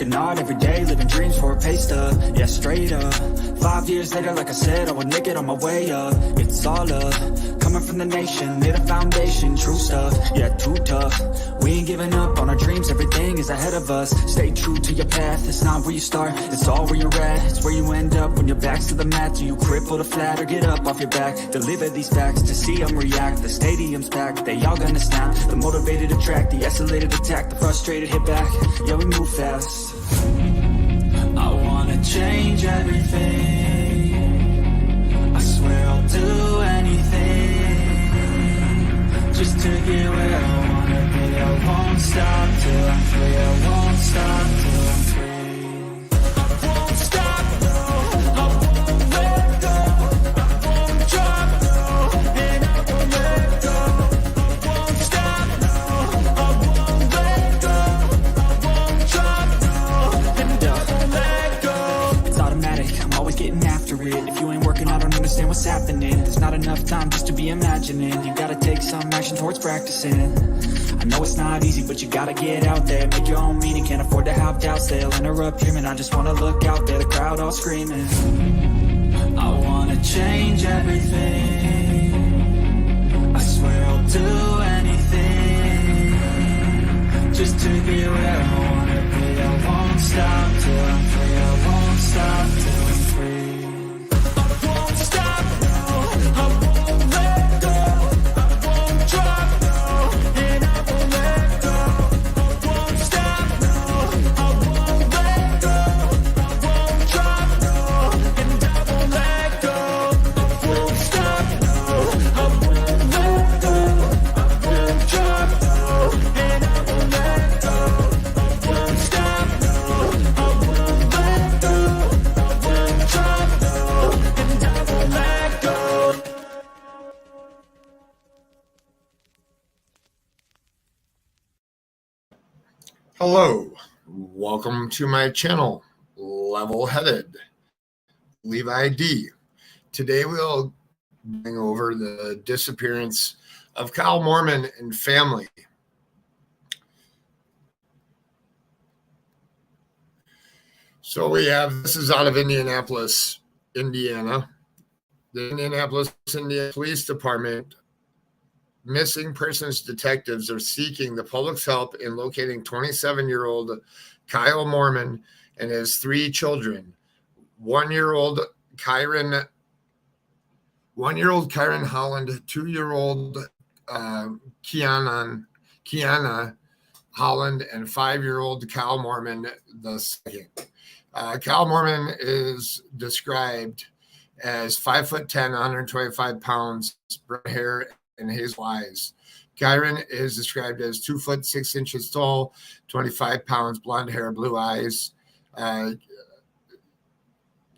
working hard every day, living dreams for a pay stub. Yeah, straight up. 5 years later, like I said, I would make it on my way up. It's all love, coming from the nation, made a foundation, true stuff. Yeah, too tough. We ain't giving up on our dreams, everything is ahead of us. Stay true to your path, it's not where you start, it's all where you're at. It's where you end up when your back's to the mat. Do you cripple or flat or get up off your back? Deliver these facts to see them react. The stadium's packed, they all gonna snap. The motivated attract, the escalated attack. The frustrated hit back, yeah we move fast. I wanna change everything, I swear I'll do anything, just to get where I wanna be. I won't stop till I'm free, I won't stop till I'm free. I won't stop, no, I won't let go, I won't drop, no, and I won't let go. I won't stop, no, I won't let go, I won't drop, no, and I won't let go. It's automatic, I'm always getting after it. If you ain't working, I don't understand what's happening. There's not enough time just to be imagining. You gotta take some action towards practicing. I know it's not easy, but you gotta get out there, make your own meaning, can't afford to have doubts. They'll interrupt dreaming, I just wanna look out there, the crowd all screaming. I wanna change everything, I swear I'll do anything, just to get where I wanna be. I won't stop till I'm free, I won't stop till I'm free. I won't stop, no, I won't let go, I won't drop, no, and I won't let go. I won't stop, no, I won't let go, I won't drop, no, and I won't let go. I won't stop, no, I won't let go, I won't drop, no, and I won't let go. I won't stop, no, I won't let go, I won't drop, no, and I won't let go. Hello, welcome to my channel, Level Headed, Levi D. Today we'll bring over the disappearance of KYLEMOORMAN and family. So we have, this is out of Indianapolis, Indiana. The Indianapolis, Indiana Police Department missing persons detectives are seeking the public's help in locating 27-year-old KYLEMOORMAN and his 3 children. 1-year-old Kyron Holland, 2-year-old Kiana Holland, and 5-year-old KYLEMOORMAN the second. KYLEMOORMAN is described as 5'10", 125 pounds, brown hair and hazel eyes. Kyron is described as 2 foot 6 inches tall, 25 pounds, blonde hair, blue eyes.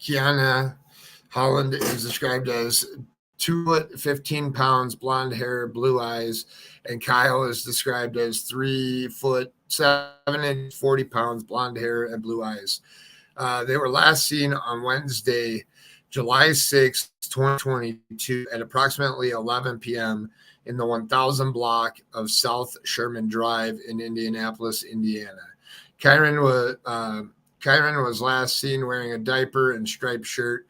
Kiana Holland is described as 2 foot 15 pounds, blonde hair, blue eyes, and Kyle is described as 3 foot 7 inches, 40 pounds, blonde hair, and blue eyes. They were last seen on Wednesday, July 6, 2022 at approximately 11 p.m. in the 1000 block of South Sherman Drive in Indianapolis, Indiana. Kyron was last seen wearing a diaper and striped shirt.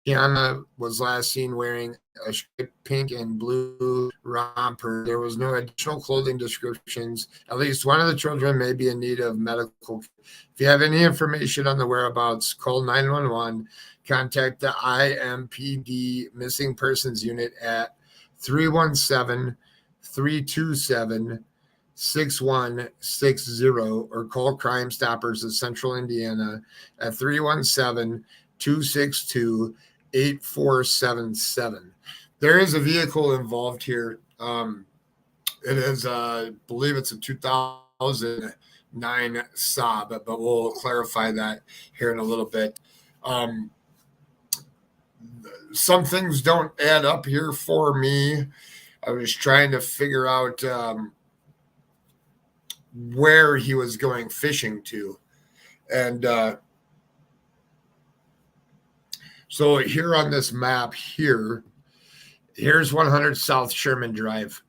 Kiana was last seen wearing a striped pink and blue romper. There was no additional clothing descriptions. At least one of the children may be in need of medical. If you have any information on the whereabouts, call 911. Contact the IMPD Missing Persons Unit at 317-327-6160 or call Crime Stoppers of Central Indiana at 317-262-8477. There is a vehicle involved here. It is, I believe it's a 2009 Saab, but we'll clarify that here in a little bit. Some things don't add up here for me. I was trying to figure out where he was going fishing to. And so here on this map here, here's 100 South Sherman Drive.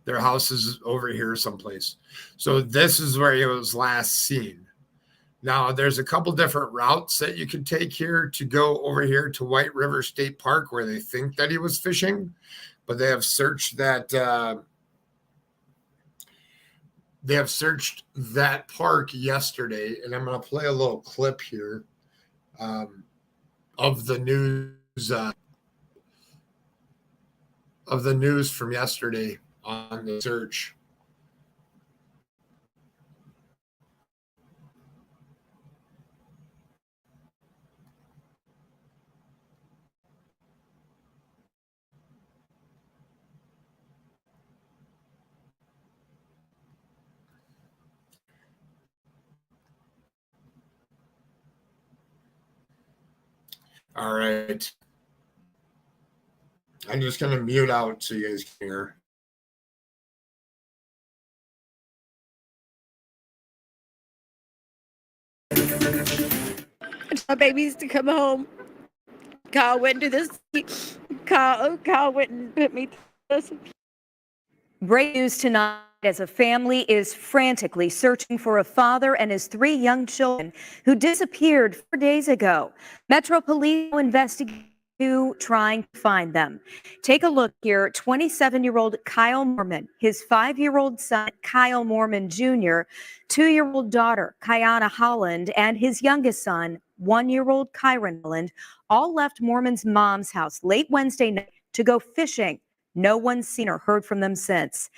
Their house is over here someplace. So this is where he was last seen. Now, there's a couple different routes that you could take here to go over here to White River State Park where they think that he was fishing, but they have searched that park yesterday, and I'm going to play a little clip here of the news from yesterday on the search. All right. I'm just going to mute out so you guys can hear. My babies to come home. Kyle went to this. Kyle went and put me through this. Great news tonight as a family is frantically searching for a father and his 3 young children who disappeared 4 days ago. Metro Police investigating trying to find them. Take a look here. 27-year-old Kyle Moorman, his 5-year-old son Kyle Moorman Jr., 2-year-old daughter Kiana Holland, and his youngest son, 1-year-old Kyron Holland, all left Moorman's mom's house late Wednesday night to go fishing. No one's seen or heard from them since.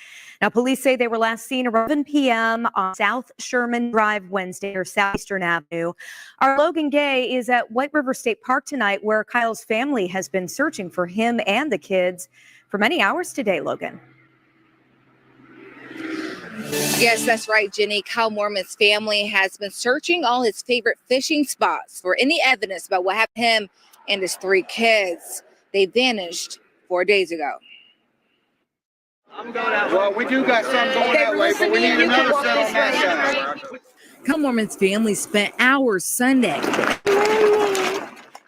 Now, police say they were last seen around 11 p.m. on South Sherman Drive Wednesday or Southeastern Avenue. Our Logan Gay is at White River State Park tonight, where Kyle's family has been searching for him and the kids for many hours today, Logan. Yes, that's right, Jenny. Kyle Moorman's family has been searching all his favorite fishing spots for any evidence about what happened to him and his 3 kids. They vanished 4 days ago. Well, we do got some going that way, but we need another set on that side. Kyle Moorman's family spent hours Sunday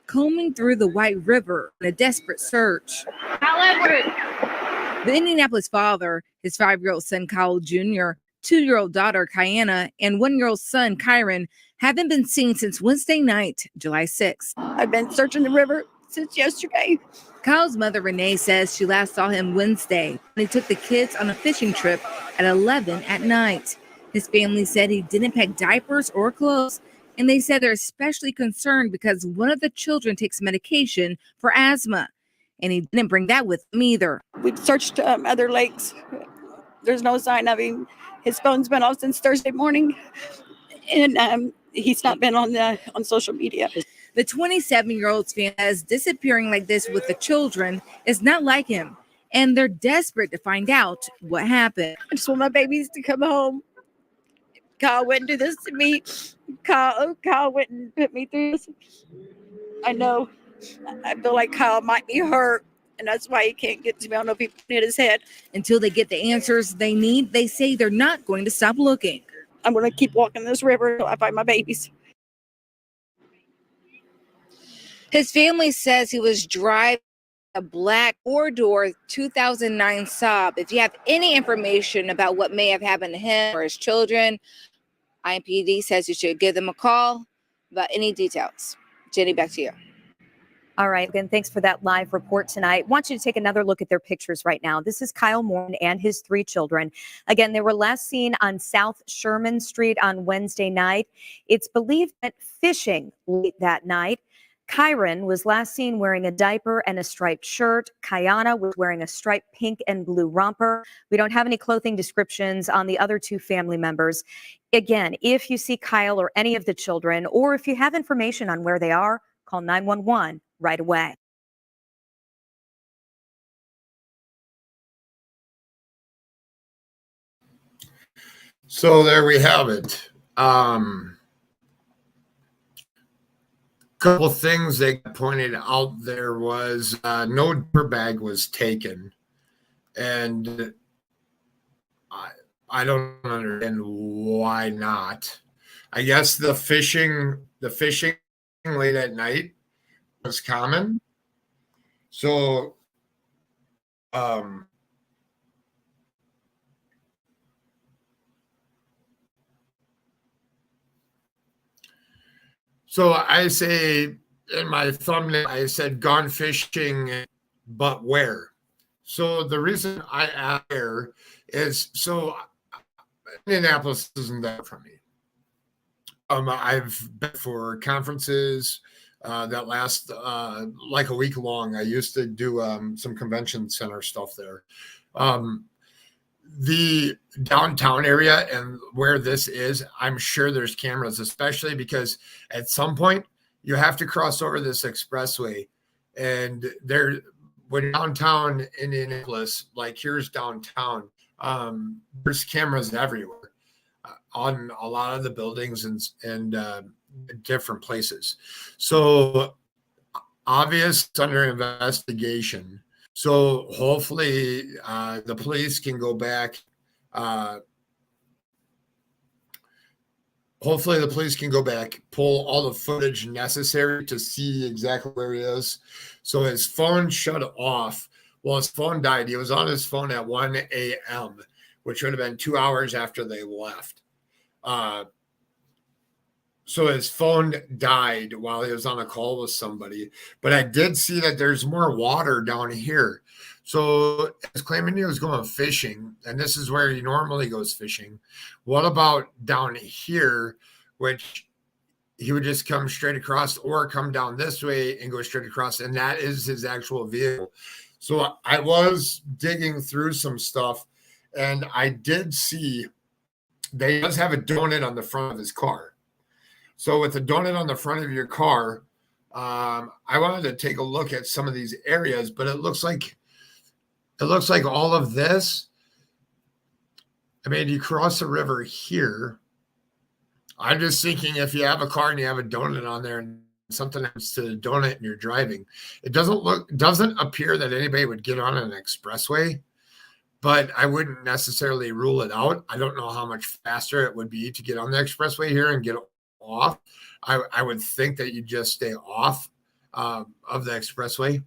combing through the White River in a desperate search. The Indianapolis father, his 5-year-old son Kyle Jr., 2-year-old daughter Kiana, and 1-year-old son Kyron haven't been seen since Wednesday night, July 6th. I've been searching the river since yesterday. Kyle's mother, Renee, says she last saw him Wednesday when he took the kids on a fishing trip at 11 at night. His family said he didn't pack diapers or clothes, and they said they're especially concerned because one of the children takes medication for asthma, and he didn't bring that with him either. We've searched other lakes. There's no sign of him. His phone's been off since Thursday morning, and he's not been on social media. The 27-year-old's family says disappearing like this with the children is not like him, and they're desperate to find out what happened. I just want my babies to come home. Kyle wouldn't do this to me. Kyle wouldn't put me through this. I know. I feel like Kyle might be hurt, and that's why he can't get to me. I don't know if he hit his head. Until they get the answers they need, they say they're not going to stop looking. I'm going to keep walking this river until I find my babies. His family says he was driving a black 4-door 2009 Saab. If you have any information about what may have happened to him or his children, IMPD says you should give them a call about any details. Jenny, back to you. All right, again, thanks for that live report tonight. I want you to take another look at their pictures right now. This is Kyle Moorman and his 3 children. Again, they were last seen on South Sherman Street on Wednesday night. It's believed that fishing late that night. Kyron was last seen wearing a diaper and a striped shirt. Kiana was wearing a striped pink and blue romper. We don't have any clothing descriptions on the other 2 family members. Again, if you see Kyle or any of the children, or if you have information on where they are, call 911 right away. So there we have it. Couple things they pointed out there was no diaper bag was taken, and I don't understand why not. I guess the fishing late at night was common, so So I say in my thumbnail, I said gone fishing, but where? So the reason I add where is so Indianapolis isn't that for me. I've been for conferences that last like a week long. I used to do some convention center stuff there. The downtown area and where this is, I'm sure there's cameras, especially because at some point you have to cross over this expressway, and there, when downtown Indianapolis, like here's downtown, there's cameras everywhere on a lot of the buildings and different places. So obvious it's under investigation. So hopefully the police can go back. Hopefully the police can go back, pull all the footage necessary to see exactly where he is. So his phone shut off. Well, his phone died. He was on his phone at 1 a.m., which would have been 2 hours after they left. So his phone died while he was on a call with somebody. But I did see that there's more water down here. So he's claiming he was going fishing, and this is where he normally goes fishing. What about down here, which he would just come straight across or come down this way and go straight across, and that is his actual vehicle. So I was digging through some stuff, and I did see that he does have a donut on the front of his car. So with the donut on the front of your car, I wanted to take a look at some of these areas, but it looks like all of this. I mean, you cross the river here. I'm just thinking if you have a car and you have a donut on there and something happens to the donut and you're driving, it doesn't appear that anybody would get on an expressway, but I wouldn't necessarily rule it out. I don't know how much faster it would be to get on the expressway here and get off. I would think that you just stay off of the expressway.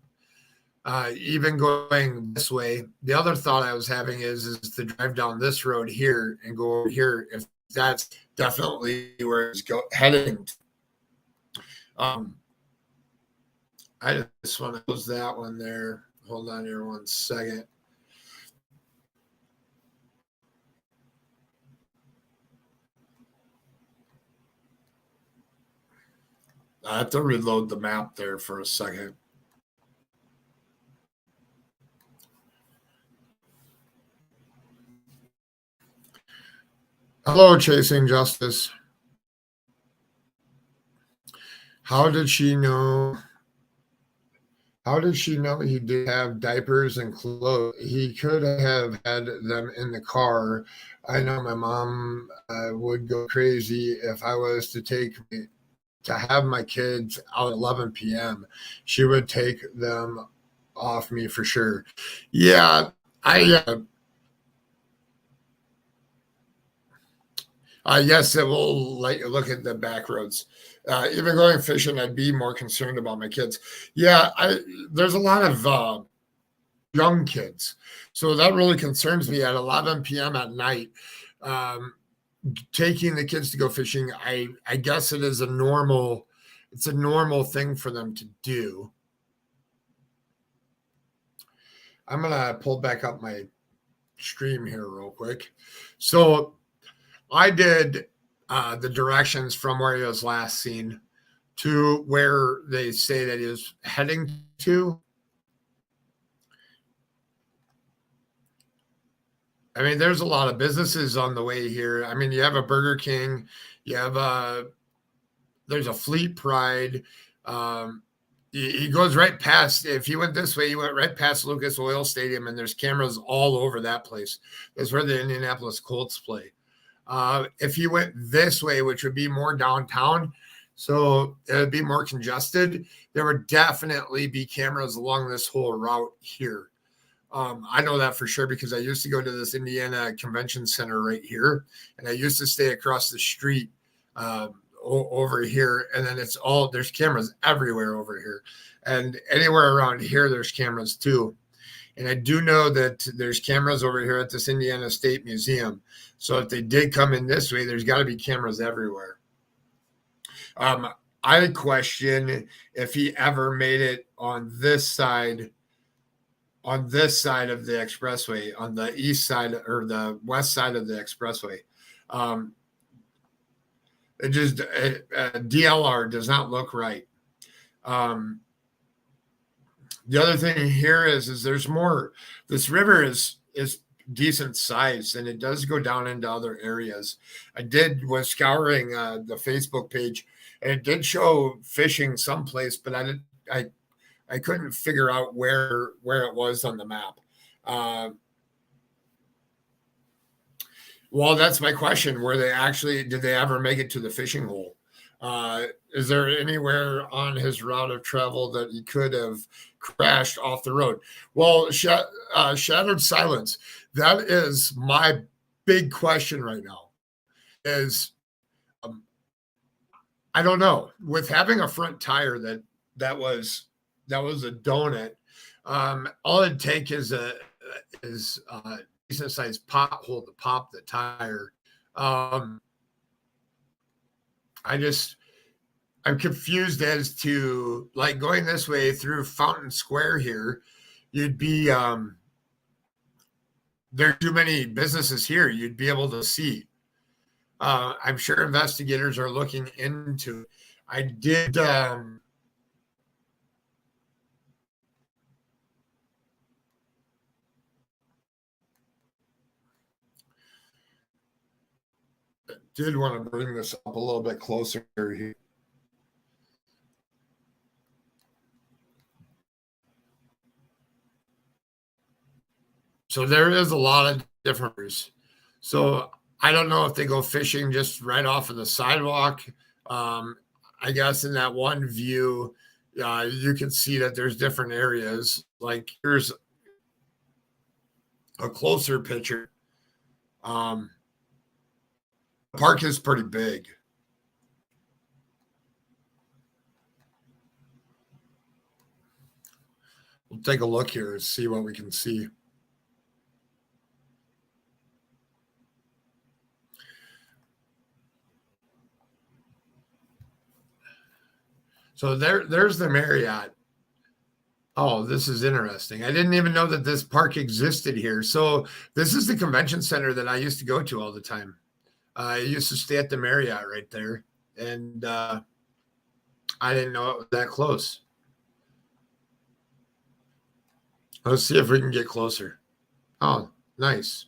Even going this way, the other thought I was having is to drive down this road here and go over here, if that's definitely where it's heading. I just want to close that one there. Hold on here 1 second. I have to reload the map there for a second. Hello, Chasing Justice. How did she know? How did she know he did have diapers and clothes? He could have had them in the car. I know my mom would go crazy if I was to have my kids out at 11 p.m. She would take them off me for sure. Yeah, yes, it will let you look at the back roads. Even going fishing, I'd be more concerned about my kids. Yeah, there's a lot of young kids. So that really concerns me at 11 p.m. at night. Taking the kids to go fishing, I guess it's a normal thing for them to do. I'm going to pull back up my stream here real quick. So I did the directions from where he was last seen to where they say that he was heading to. I mean, there's a lot of businesses on the way here. I mean, you have a Burger King, you have there's a Fleet Pride. He goes right past, if he went this way, he went right past Lucas Oil Stadium, and there's cameras all over that place. That's where the Indianapolis Colts play. If he went this way, which would be more downtown, so it would be more congested, there would definitely be cameras along this whole route here. I know that for sure because I used to go to this Indiana Convention Center right here, and I used to stay across the street over here, and then there's cameras everywhere over here, and anywhere around here there's cameras too. And I do know that there's cameras over here at this Indiana State Museum. So if they did come in this way, there's got to be cameras everywhere. I question if he ever made it on this side of the expressway, on the east side or the west side of the expressway. DLR does not look right. The other thing here is there's more. This river is decent size, and it does go down into other areas. Was scouring the Facebook page, and it did show fishing someplace, but I couldn't figure out where it was on the map. Well, that's my question. Did they ever make it to the fishing hole? Is there anywhere on his route of travel that he could have crashed off the road? Well, Shattered Silence, that is my big question right now. I don't know. With having a front tire that was a donut, all it'd take is a decent sized pothole to pop the tire. I'm confused as to, like, going this way through Fountain Square here, you'd be there are too many businesses here you'd be able to see. I'm sure investigators are looking into. I did want to bring this up a little bit closer here. So there is a lot of different. So I don't know if they go fishing just right off of the sidewalk. I guess in that one view, you can see that there's different areas. Like here's a closer picture. The park is pretty big. We'll take a look here and see what we can see. So there's the Marriott. Oh, this is interesting. I didn't even know that this park existed here. So this is the convention center that I used to go to all the time. I used to stay at the Marriott right there, and I didn't know it was that close. Let's see if we can get closer. Oh, nice.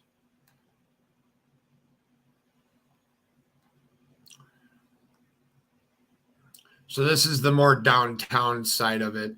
So this is the more downtown side of it.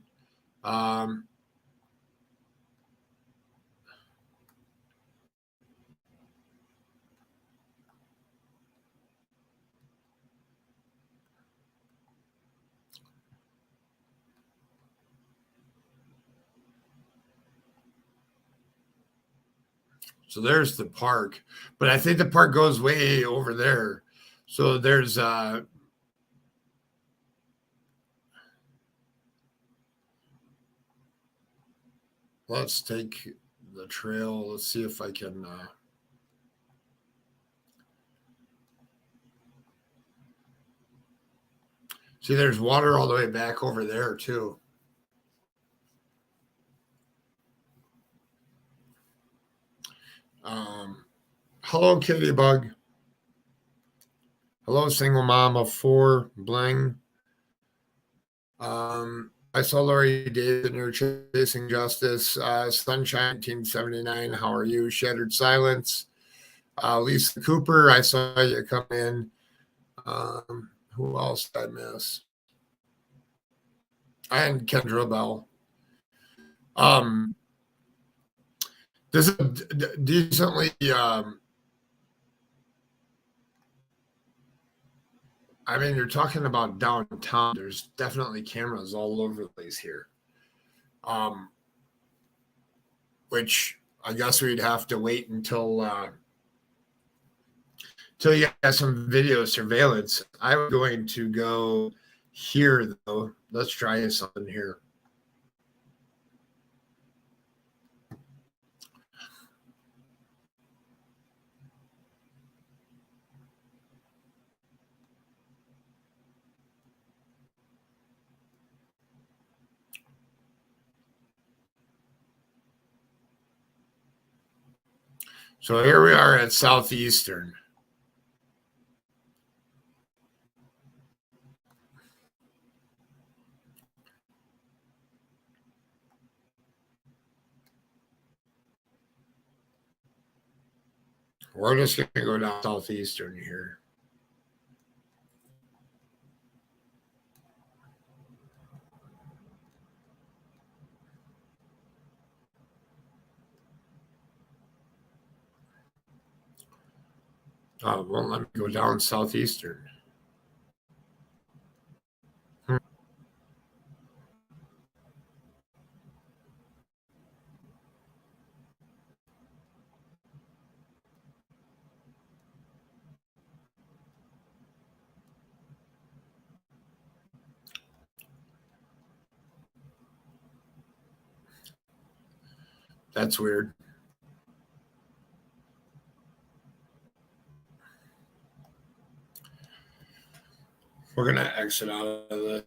So there's the park, but I think the park goes way over there. So there's let's take the trail. Let's see if I can see there's water all the way back over there too. Hello, Kitty Bug. Hello, single mom of 4, Bling. I saw Lori Davis and you're chasing justice. Sunshine 1979. How are you? Shattered Silence. Lisa Cooper. I saw you come in. Who else did I miss? And Kendra Bell. This is decently. I mean, you're talking about downtown. There's definitely cameras all over the place here. Which I guess we'd have to wait until you got some video surveillance. I'm going to go here though. Let's try something here. So here we are at Southeastern. We're just going to go down Southeastern here. Won't let me go down Southeastern. That's weird. We're going to exit out of the.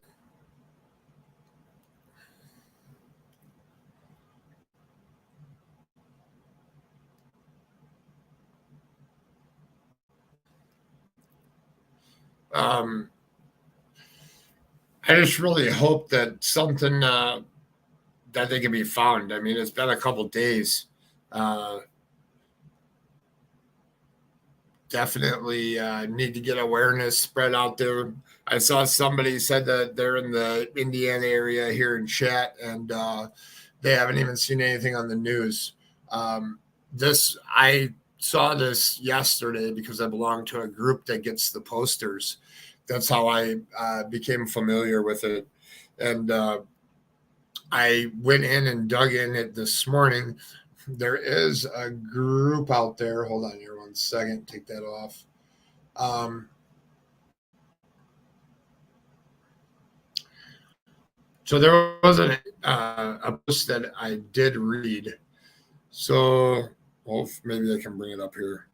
I just really hope that something that they can be found. I mean, it's been a couple days. Definitely need to get awareness spread out there. I saw somebody said that they're in the Indiana area here in chat, and they haven't even seen anything on the news. I saw this yesterday because I belong to a group that gets the posters. That's how I became familiar with it. And I went in and dug in it this morning. There is a group out there. Hold on here 1 second. Take that off. So there was a post that I did read. So well, maybe I can bring it up here.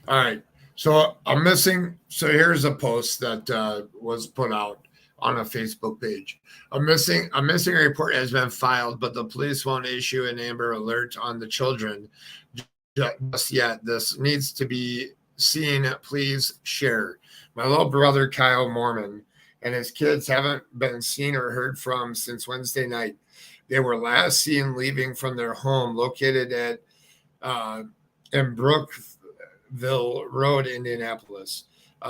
All right. So I'm missing. So here's a post that was put out on a Facebook page. A missing report has been filed, but the police won't issue an Amber Alert on the children just yet. This needs to be seen. Please share. My little brother Kyle Moorman and his kids haven't been seen or heard from since Wednesday night. They were last seen leaving from their home located at in Brookville Road, Indianapolis.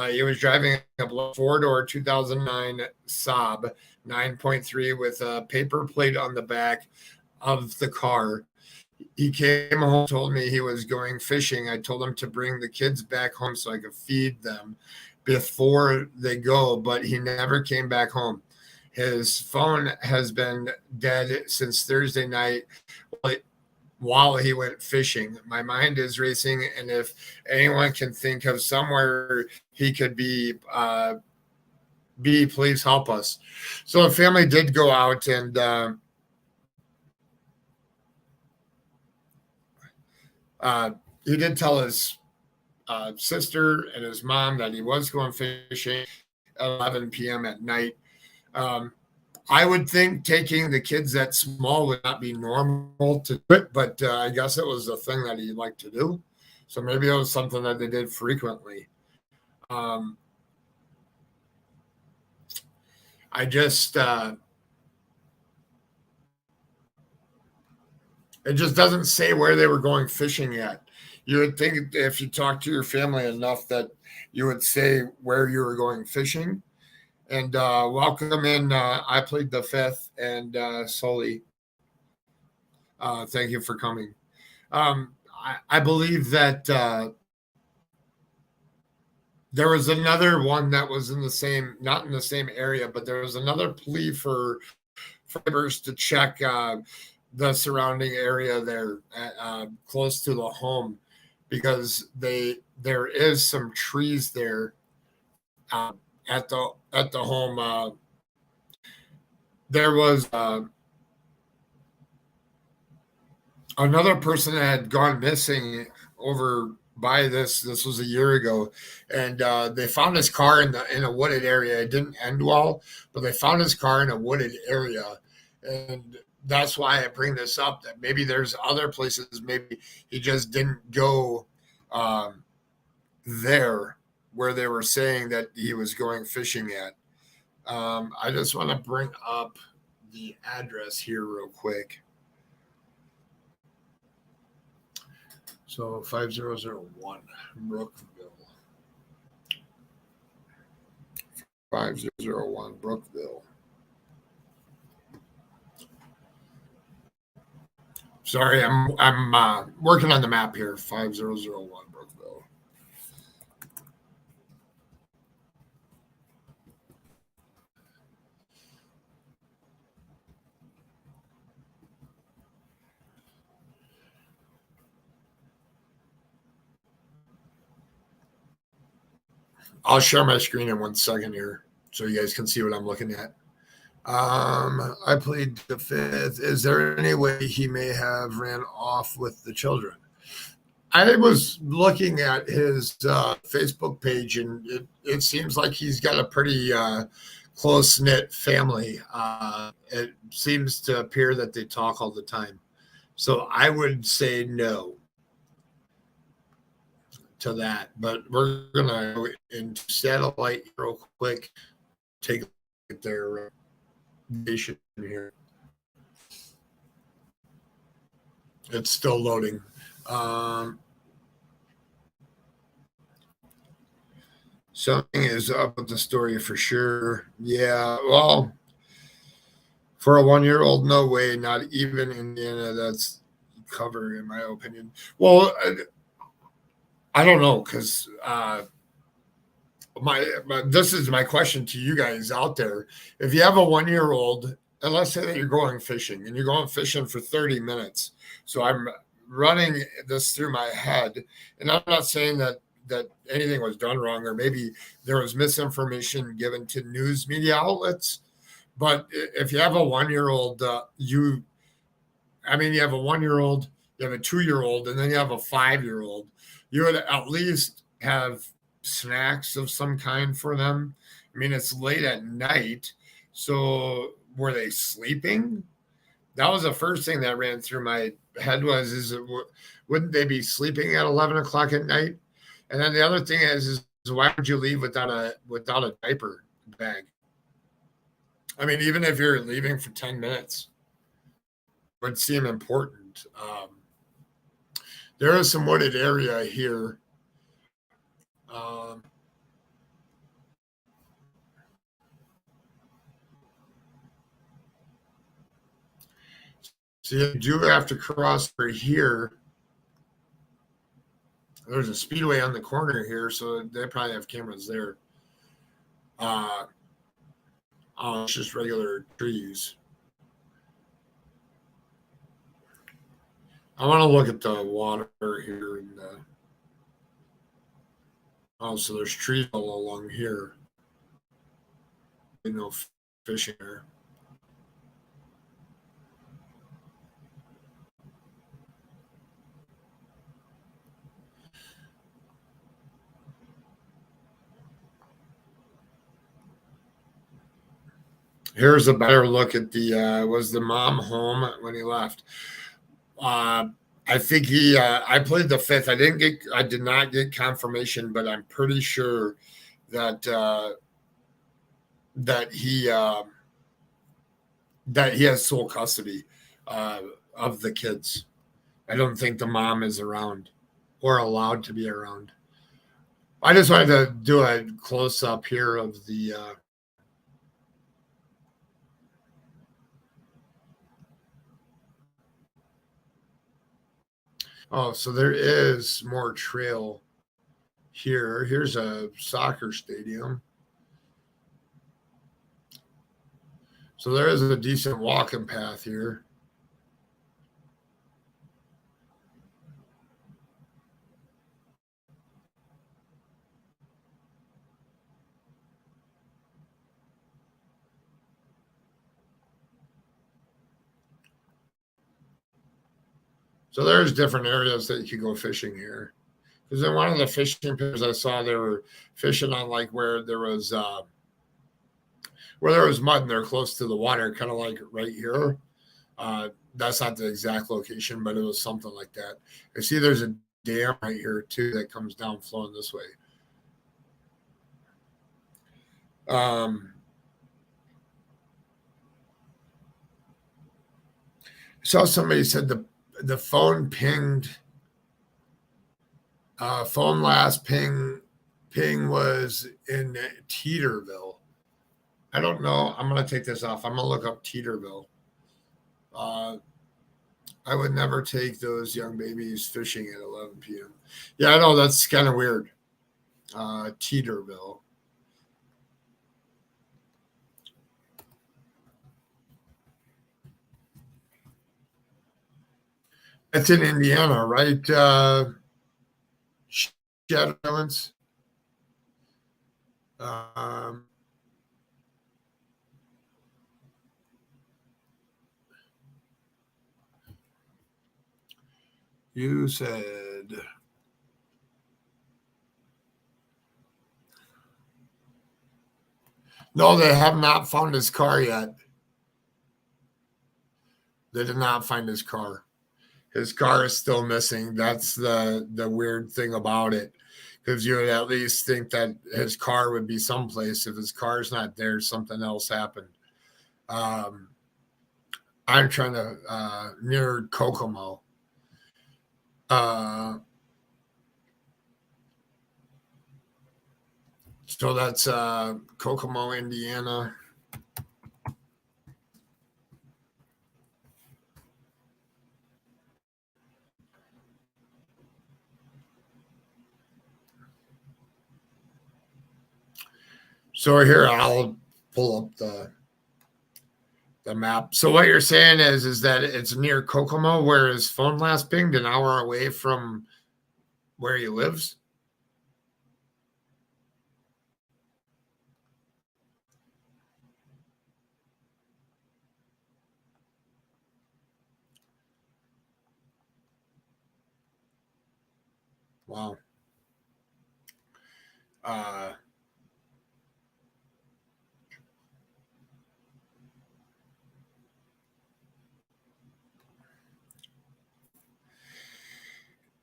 He was driving a four-door 2009 Saab 9.3 with a paper plate on the back of the car. He came home, told me he was going fishing. I told him to bring the kids back home so I could feed them before they go, but he never came back home. His phone has been dead since Thursday night while he went fishing. My mind is racing, and if anyone can think of somewhere he could be, please help us. So the family did go out, and he did tell his sister and his mom that he was going fishing at 11 p.m. at night. I would think taking the kids that small would not be normal to do it, but I guess it was a thing that he liked to do. So maybe it was something that they did frequently. I just, it just doesn't say where they were going fishing yet. You would think if you talk to your family enough that you would say where you were going fishing. And welcome in. I played the fifth, and Soli. Thank you for coming. I believe that there was another one that was in the same, not in the same area, but there was another plea for neighbors to check the surrounding area there, close to the home, because there is some trees there at the home. There was another person that had gone missing over by this. This was a year ago, and they found his car in a wooded area. It didn't end well, but they found his car in a wooded area, and that's why I bring this up. That maybe there's other places. Maybe he just didn't go there where they were saying that he was going fishing at. I just want to bring up the address here real quick. So 5001 Brookville. 5001 Brookville. Sorry, I'm working on the map here. 5001 Brookville. I'll share my screen in 1 second here so you guys can see what I'm looking at. I plead the fifth. Is there any way he may have ran off with the children? I was looking at his Facebook page, and it seems like he's got a pretty close-knit family. It seems to appear that they talk all the time. So I would say no to that. But we're going to go into satellite real quick, take a look at their nation here. It's still loading. Something is up with the story for sure. Yeah, well, for a 1-year-old, no way. Not even Indiana. That's cover, in my opinion. Well, I don't know, because this is my question to you guys out there. If you have a 1-year-old, and let's say that you're going fishing, and you're going fishing for 30 minutes. So I'm running this through my head, and I'm not saying that anything was done wrong, or maybe there was misinformation given to news media outlets. But if you have a 1-year-old, you have a 1-year-old, you have a 2-year-old, and then you have a 5-year-old, you would at least have snacks of some kind for them. I mean, it's late at night. So were they sleeping? That was the first thing that ran through my head wouldn't they be sleeping at 11 o'clock at night? And then the other thing is why would you leave without a diaper bag? I mean, even if you're leaving for 10 minutes, it would seem important. There is some wooded area here. So you do have to cross for here. There's a speedway on the corner here, so they probably have cameras there. Oh, it's just regular trees. I want to look at the water here. So there's trees all along here. No fishing there. Here's a better look at was the mom home when he left? I think I played the fifth. I did not get confirmation, but I'm pretty sure that he has sole custody of the kids. I don't think the mom is around or allowed to be around. I just wanted to do a close up here of the so there is more trail here. Here's a soccer stadium. So there is a decent walking path here. So there's different areas that you can go fishing here. Because in one of the fishing piers I saw, they were fishing on like where there was mud and they're close to the water, kind of like right here. That's not the exact location, but it was something like that. I see there's a dam right here too that comes down flowing this way. I saw somebody said the phone pinged. Phone last ping was in Teeterville. I don't know. I'm gonna take this off. I'm gonna look up Teeterville. I would never take those young babies fishing at 11 p.m. Yeah, I know that's kind of weird. Teeterville. That's in Indiana, right? Shadow Islands. You said no, they have not found his car yet. They did not find his car. His car is still missing. That's the weird thing about it. Because you would at least think that his car would be someplace. If his car's not there, something else happened. I'm trying to near Kokomo. So that's Kokomo, Indiana. So here I'll pull up the map. So what you're saying is that it's near Kokomo, where his phone last pinged, an hour away from where he lives. Wow.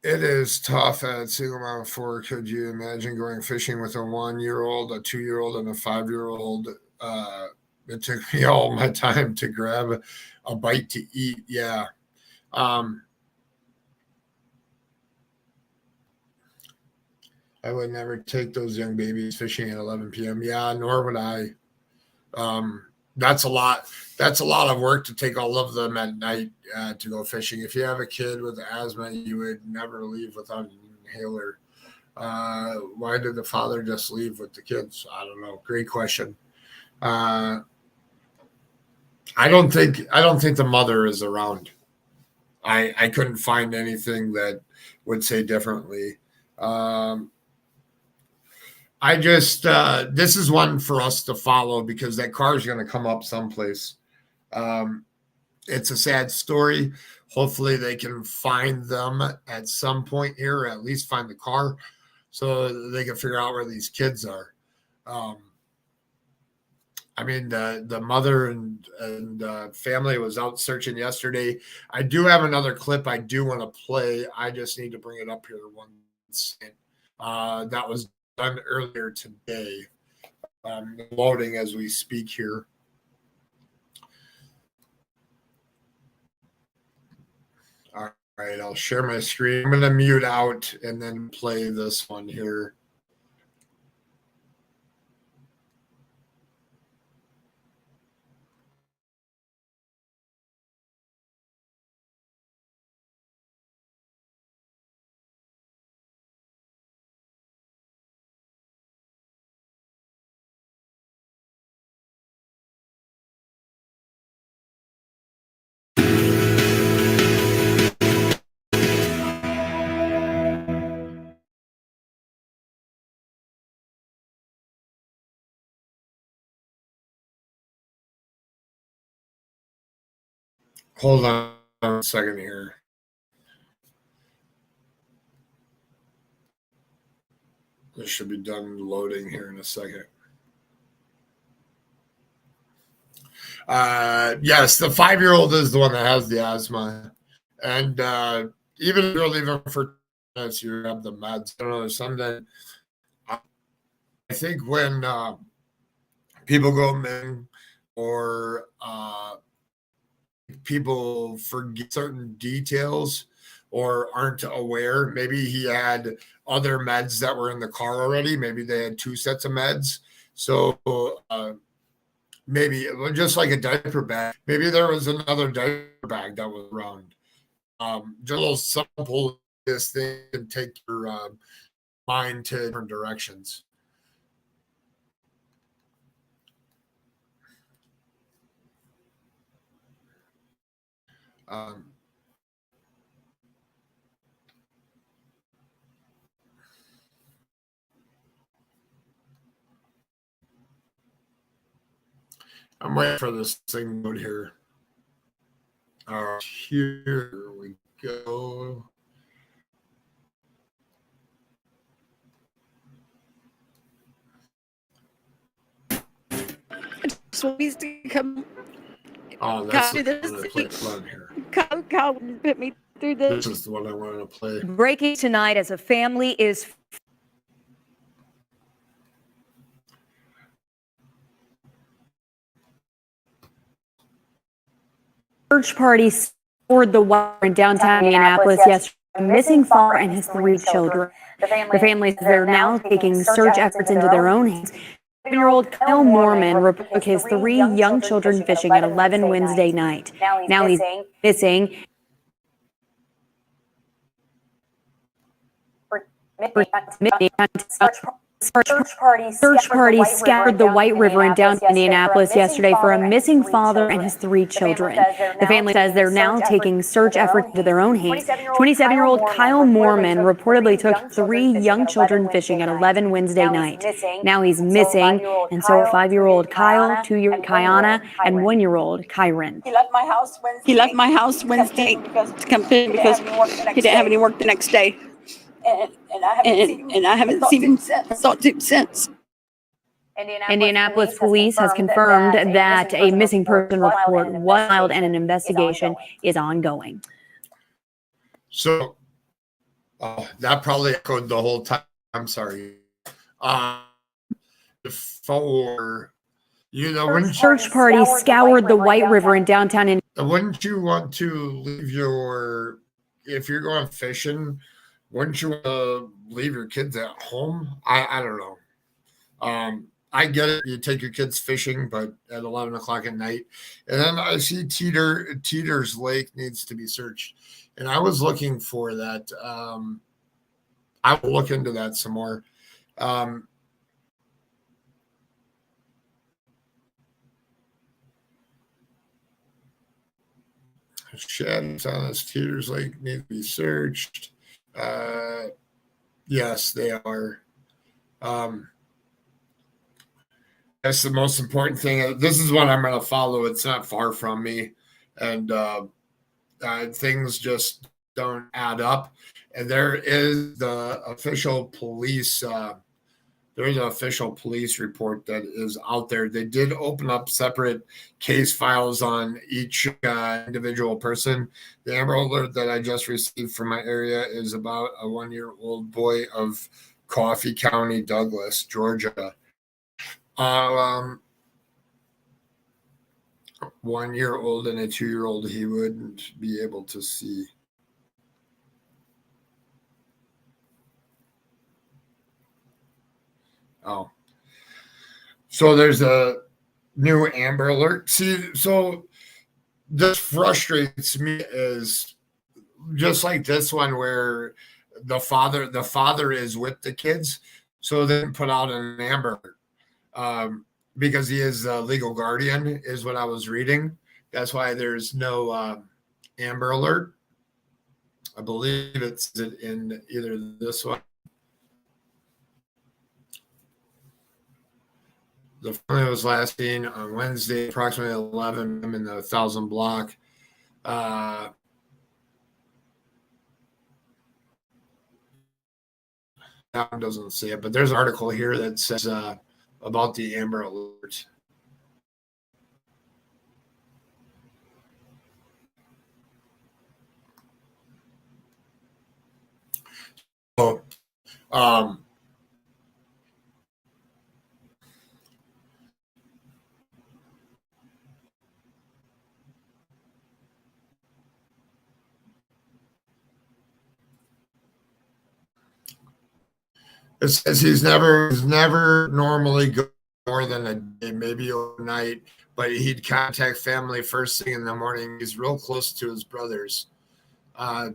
It is tough at single mom 4. Could you imagine going fishing with a 1-year-old, a 2-year-old, and a 5-year-old? It took me all my time to grab a bite to eat. Yeah. I would never take those young babies fishing at 11 p.m. Yeah, nor would I. That's a lot. That's a lot of work to take all of them at night to go fishing. If you have a kid with asthma, you would never leave without an inhaler. Why did the father just leave with the kids? I don't know. Great question. I don't think the mother is around. I couldn't find anything that would say differently. I just this is one for us to follow because that car is going to come up someplace. It's a sad story. Hopefully they can find them at some point here, or at least find the car so they can figure out where these kids are. I mean, the mother and family was out searching yesterday. I do have another clip I do want to play. I just need to bring it up here one second. That was done earlier today. Loading as we speak here. All right, I'll share my screen. I'm going to mute out and then play this one here. Hold on a second here. This should be done loading here in a second. Yes, the 5-year-old is the one that has the asthma. And even if you're leaving for minutes, you have the meds. I don't know, something. I think when people go in or people forget certain details or aren't aware, maybe he had other meds that were in the car already. Maybe they had 2 sets of meds. So maybe just like a diaper bag, maybe there was another diaper bag that was around. Just a little simple this thing can take your mind to different directions. I'm waiting for this thing mode here. Here we go. So he's to come. Oh, that's the Kyle, one I play fun here. Kyle put me through This this. is the one I wanted to play. Breaking tonight as a family is search party scoured the water in downtown Indianapolis yesterday. A missing father and his 3 children. The family says they're now taking search efforts into their own hands. 7-year-old Kyle Moorman reported his 3 young children fishing at 11 Wednesday night. Now he's missing. Search party scoured the White River in downtown Indianapolis yesterday for a missing father and his 3 children. The family says they're now taking search efforts into their own hands. 27-year-old Kyle Moorman reportedly took 3 young children fishing at 11 Wednesday night. Now he's missing, and so 5-year-old Kyle, 2-year-old Kiana, and 1-year-old Kyron. He left my house Wednesday to come in because he didn't have any work the next day. And I haven't seen him since. Indianapolis police has confirmed that a missing person report was filed and an investigation is ongoing. So that probably echoed the whole time. I'm sorry. For Search party scoured the White River in downtown. Wouldn't you want to leave if you're going fishing? Wouldn't you want to leave your kids at home? I don't know. I get it. You take your kids fishing, but at 11 o'clock at night. And then I see Teeter's Lake needs to be searched. And I was looking for that. I will look into that some more. Shadows on this Teeter's Lake need to be searched. Yes, they are. That's the most important thing. This is what I'm going to follow. It's not far from me, and things just don't add up. And there is the official police. There's an official police report that is out there. They did open up separate case files on each individual person. The Amber Alert that I just received from my area is about a 1-year-old boy of Coffee County, Douglas, Georgia. 1-year-old and a 2-year-old he wouldn't be able to see. Oh, so there's a new Amber Alert. See, so this frustrates me is just like this one where the father is with the kids, so they put out an Amber Alert because he is a legal guardian, is what I was reading. That's why there's no Amber Alert. I believe it's in either this one. The family was last seen on Wednesday, approximately 11 in the 1,000 block. that one doesn't say it, but there's an article here that says about the Amber Alert. So, it says he's never normally go more than a day, maybe overnight, but he'd contact family first thing in the morning. He's real close to his brothers,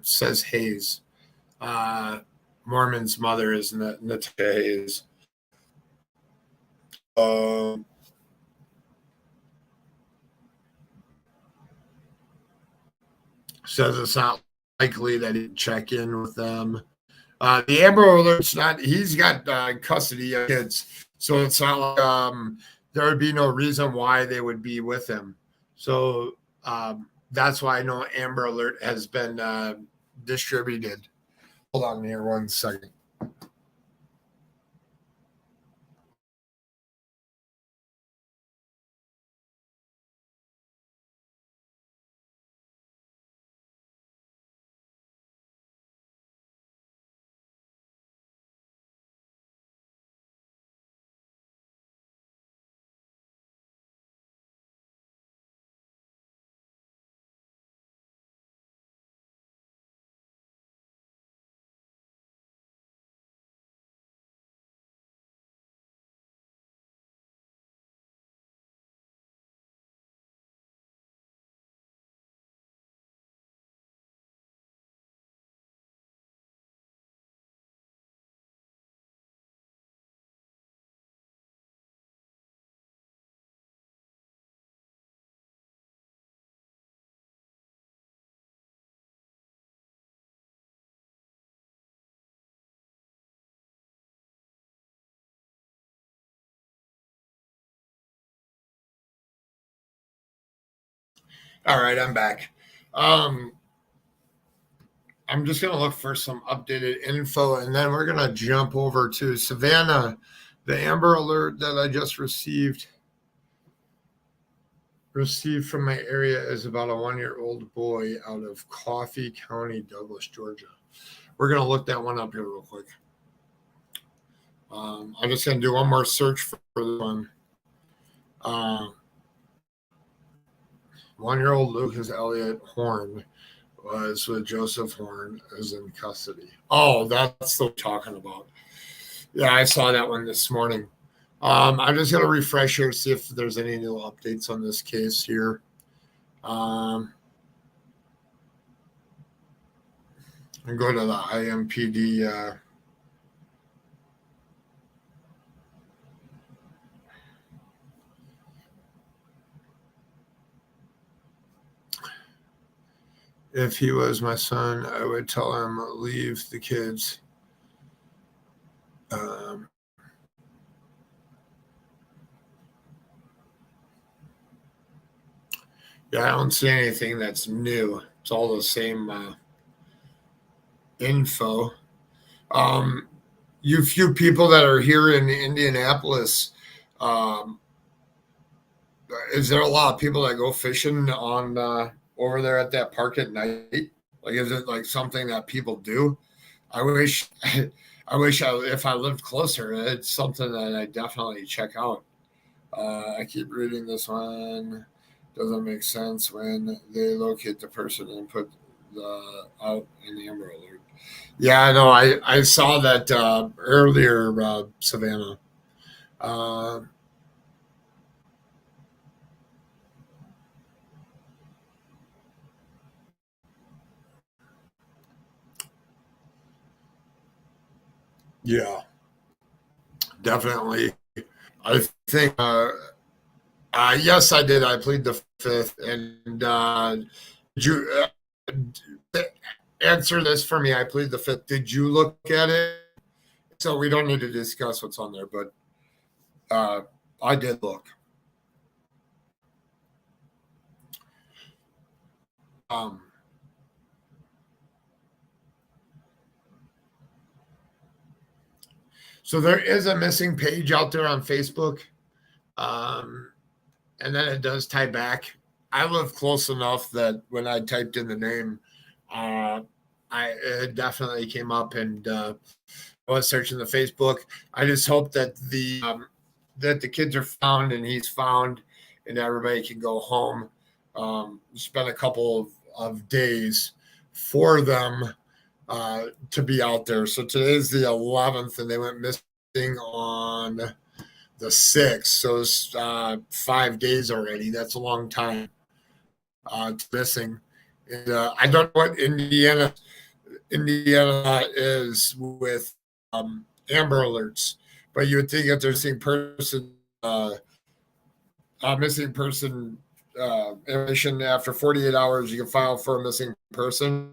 says Hayes. Moorman's mother is Natasha Hayes. Says it's not likely that he'd check in with them. The Amber Alert's not, he's got custody of kids, so it's not like there would be no reason why they would be with him. So that's why I know Amber Alert has been distributed. Hold on here 1 second. All right, I'm back. I'm just going to look for some updated info, and then we're going to jump over to Savannah. The Amber Alert that I just received from my area is about a 1-year-old boy out of Coffee County, Douglas, Georgia. We're going to look that one up here real quick. I'm just going to do one more search for this one. 1-year-old Lucas Elliott Horn was with Joseph Horn, is in custody. Oh, that's what we're talking about. Yeah, I saw that one this morning. I'm just going to refresh here, see if there's any new updates on this case here. And go to the IMPD. If he was my son, I would tell him, leave the kids. Yeah, I don't see anything that's new. It's all the same info. You few people that are here in Indianapolis, is there a lot of people that go fishing on over there at that park at night? Like, is it like something that people do? I wish if I lived closer, it's something that I definitely check out. I keep reading this one. Doesn't make sense when they locate the person and put the out in the Amber Alert. Yeah, I know. I saw that earlier, Savannah. Yeah, definitely. I think, yes, I did. I plead the fifth. And did you answer this for me? I plead the fifth. Did you look at it? So we don't need to discuss what's on there, but I did look. So there is a missing page out there on Facebook. And then it does tie back. I live close enough that when I typed in the name, it definitely came up, and I was searching the Facebook. I just hope that the kids are found and he's found, and everybody can go home. Spend a couple of days for them to be out there. So today's the 11th, and they went missing on the 6th. So it's 5 days already. That's a long time missing. And I don't know what Indiana is with Amber Alerts, but you would think if there's missing person information after 48 hours, you can file for a missing person.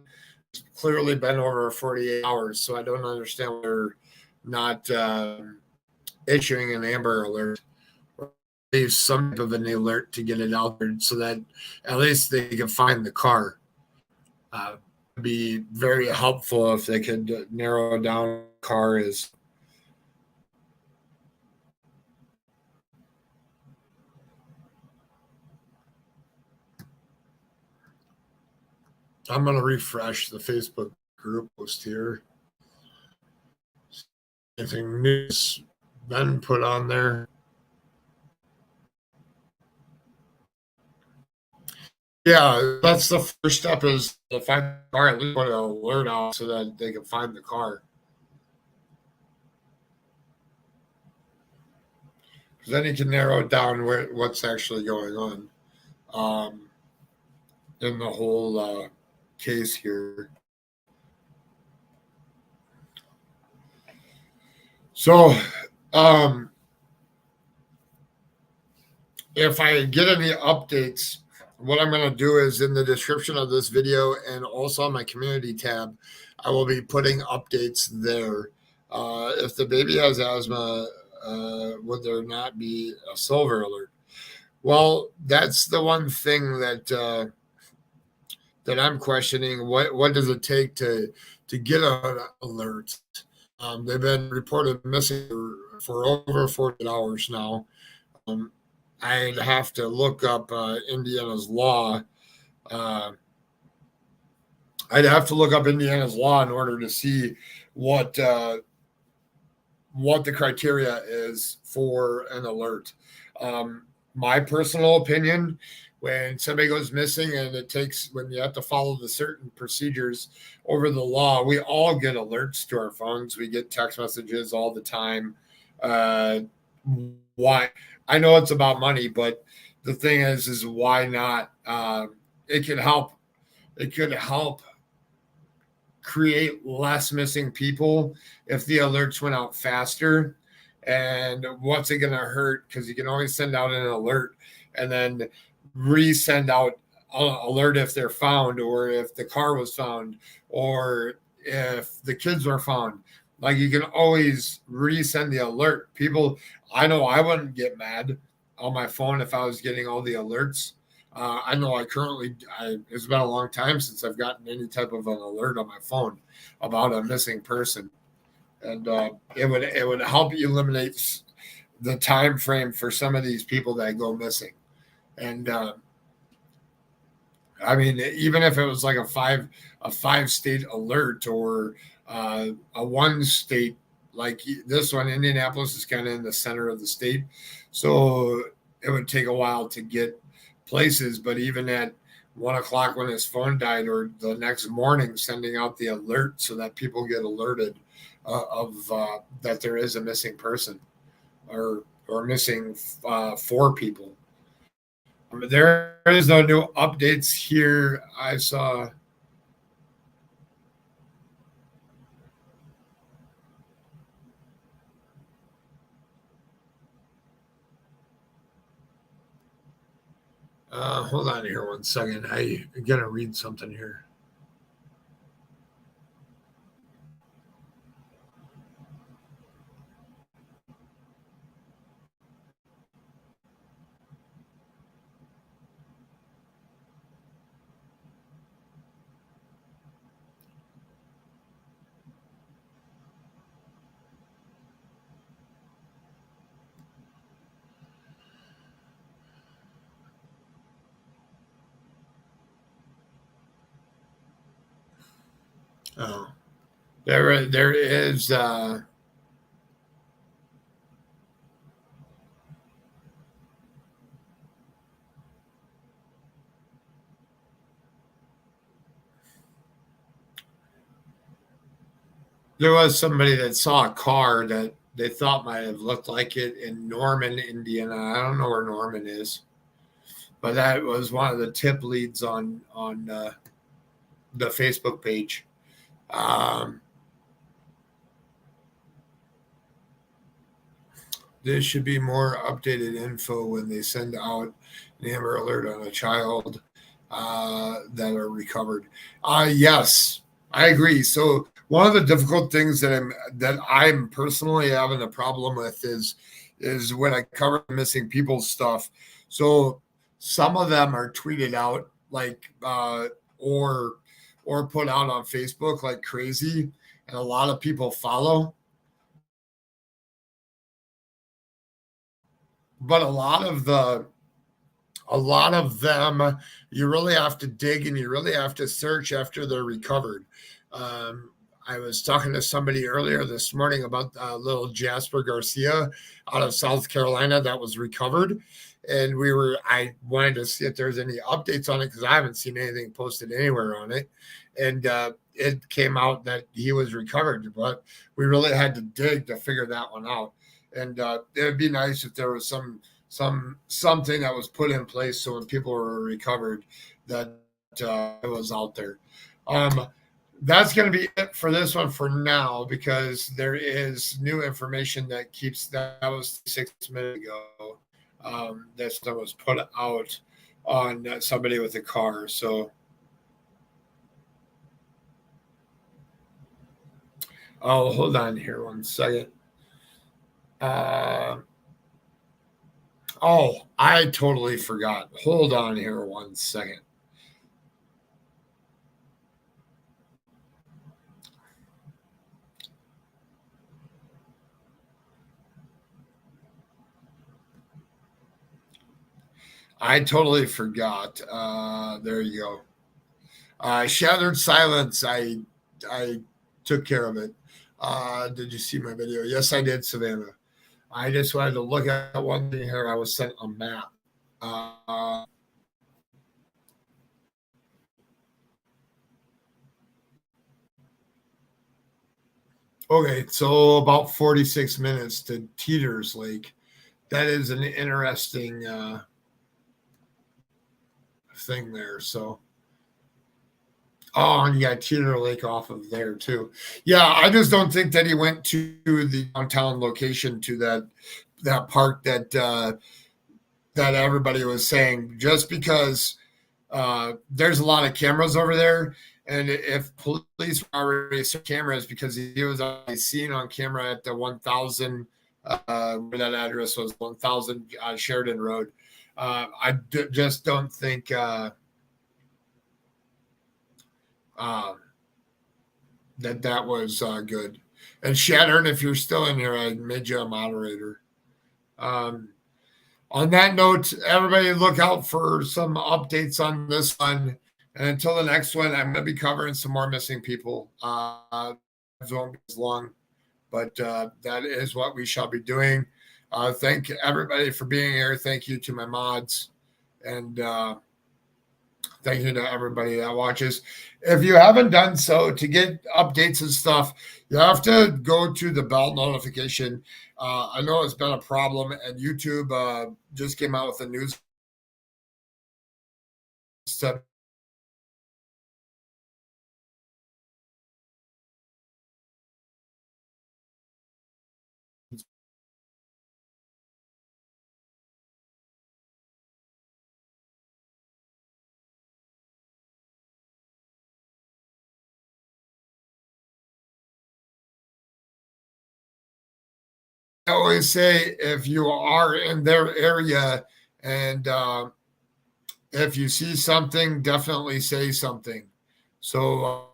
It's clearly been over 48 hours, so I don't understand why they're not issuing an Amber Alert or leave some type of an alert to get it out there so that at least they can find the car. Be very helpful if they could narrow down the car is. I'm going to refresh the Facebook group post here. Anything new's been put on there? Yeah, that's the first step, is to find the car. At least put an alert out so that they can find the car. Because then you can narrow down what's actually going on in the whole case here. So, if I get any updates, what I'm going to do is in the description of this video and also on my community tab, I will be putting updates there. If the baby has asthma, would there not be a silver alert? Well, that's the one thing that I'm questioning. What does it take to get an alert? They've been reported missing for over 48 hours now. I'd have to look up Indiana's law. I'd have to look up Indiana's law in order to see what the criteria is for an alert. My personal opinion, when somebody goes missing and when you have to follow the certain procedures over the law, we all get alerts to our phones. We get text messages all the time. Why? I know it's about money, but the thing is why not? It could help. It could help create less missing people if the alerts went out faster. And what's it going to hurt? Because you can always send out an alert and then resend out an alert if they're found, or if the car was found, or if the kids were found. Like, you can always resend the alert. People, I know I wouldn't get mad on my phone if I was getting all the alerts. I know it's been a long time since I've gotten any type of an alert on my phone about a missing person. And it would help eliminate the time frame for some of these people that go missing. And I mean, even if it was like a five state alert, or a one state, like this one, Indianapolis is kind of in the center of the state, so it would take a while to get places. But even at 1 o'clock when his phone died, or the next morning, sending out the alert so that people get alerted that there is a missing person, or missing 4 people. There is no new updates here. I saw. Hold on here 1 second. I'm gonna read something here. Oh, there is. There was somebody that saw a car that they thought might have looked like it in Norman, Indiana. I don't know where Norman is, but that was one of the tip leads on the Facebook page. Um, there should be more updated info when they send out an Amber Alert on a child that are recovered. Yes, I agree. So one of the difficult things that I'm personally having a problem with is when I cover missing people stuff. So some of them are tweeted out like or put out on Facebook like crazy, and a lot of people follow. But a lot of them, you really have to dig and you really have to search after they're recovered. Um, I was talking to somebody earlier this morning about little Jasper Garcia out of South Carolina that was recovered. And I wanted to see if there's any updates on it because I haven't seen anything posted anywhere on it. And it came out that he was recovered, but we really had to dig to figure that one out. And it would be nice if there was something that was put in place so when people were recovered that it was out there. That's going to be it for this one for now because there is new information that was 6 minutes ago that was put out on somebody with a car. So hold on here one second. Oh, I totally forgot. Hold on here one second. I totally forgot. There you go. Shattered silence. I took care of it. Did you see my video? Yes, I did, Savannah. I just wanted to look at one thing here. I was sent a map. Okay, so about 46 minutes to Teeters Lake. That is an interesting thing there. So, and you got Teeter Lake off of there too. Yeah, I just don't think that he went to the downtown location to that park that everybody was saying. Just because there's a lot of cameras over there, and if police already saw cameras because he was already seen on camera at the 1000 where that address was 1000 Sheridan Road. Just don't think that was good. And Shattered, if you're still in here, I made you a moderator. On that note, everybody look out for some updates on this one. And until the next one, I'm going to be covering some more missing people. It won't be as long, but that is what we shall be doing. Thank everybody for being here. Thank you to my mods. And thank you to everybody that watches. If you haven't done so, to get updates and stuff, you have to go to the bell notification. I know it's been a problem, and YouTube just came out with a news step. I always say if you are in their area and if you see something, definitely say something. So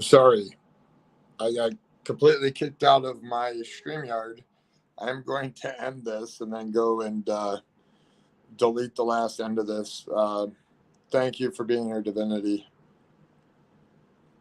Sorry, I got completely kicked out of my StreamYard. I'm going to end this and then go and delete the last end of this. Thank you for being here, Divinity.